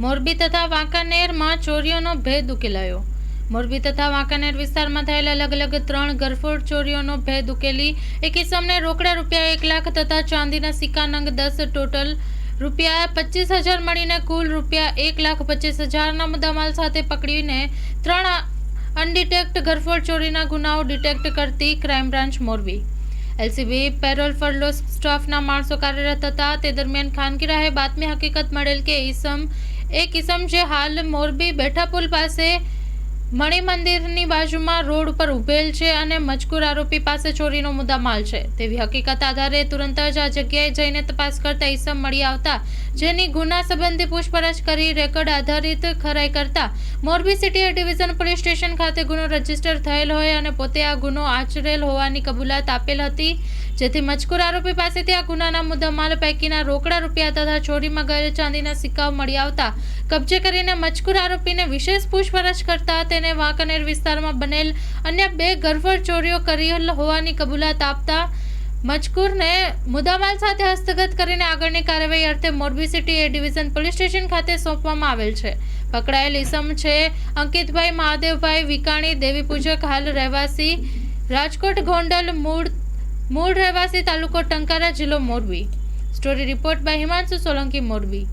મોરબી તથા વાંકાનેરમાં ચોરીઓનો ભેદ ઉકેલાયો। મોરબી તથા વાંકાનેર વિસ્તારમાં થયેલા અલગ અલગ 3 ગરફોડ ચોરીઓનો ભેદ ઉકેલી એક ઇસમને રોકડા રૂપિયા 1 લાખ તથા ચાંદીના સિક્કા નંગ 10 ટોટલ રૂપિયા 25,000 મળીને કુલ રૂપિયા 1,25,000ના મુદ્દામાલ સાથે પકડીને 3 અનડિટેક્ટ ગરફોડ ચોરીના ગુનાઓ ડિટેક્ટ કરતી crime branch Morbi LCB parole furlough સ્ટાફના માણસો કાર્યરત હતા। તે દરમિયાન ખાનગી રાહે બાતમી હકીકત મળેલ કે એક ઇસમ જે હાલ મોરબી બેઠા પુલ પાસે મણિ મંદિરની બાજુમાં રોડ ઉપર ઉભેલ છે અને મજકૂર આરોપી પાસે ચોરીનો મુદ્દામાલ છે તેવી હકીકત આધારે તુરંત જ આ જગ્યાએ જઈને તપાસ કરતા ઇસમ મળી આવતા જેની ગુના સંબંધી પૂછપરછ કરી રેકોર્ડ આધારિત ખરાઈ કરતા મોરબી સિટી એ ડિવિઝન પોલીસ સ્ટેશન ખાતે ગુનો રજીસ્ટર થયેલ હોય અને પોતે આ ગુનો આચરેલ હોવાની કબૂલાત આપેલ હતી, જેથી મજકૂર આરોપી પાસેથી આ ગુનાના મુદ્દામાલ પૈકીના રોકડા રૂપિયા તથા ચોરીમાં ગયેલ ચાંદીના સિક્કાઓ મળી આવતા કબજે કરીને મજકૂર આરોપીને વિશેષ પૂછપરછ કરતા તેને વાંકાનેર વિસ્તારમાં બનેલ અન્ય 2 ગરફોડ ચોરીઓ કરેલ હોવાની કબૂલાત આપતા મજકૂરને મુદ્દામાલ સાથે હસ્તગત કરીને આગળની કાર્યવાહી અર્થે મોરબી સિટી એ ડિવિઝન પોલીસ સ્ટેશન ખાતે સોંપવામાં આવેલ છે। પકડાયેલ ઇસમ છે અંકિતભાઈ મહાદેવભાઈ વિકાણી, દેવી પૂજક, હાલ રહેવાસી રાજકોટ ગોંડલ, મૂળ રહેવાસી તાલુકો ટંકારા, જિલ્લો Morbi. Story report by Himanshu Solanki, Morbi.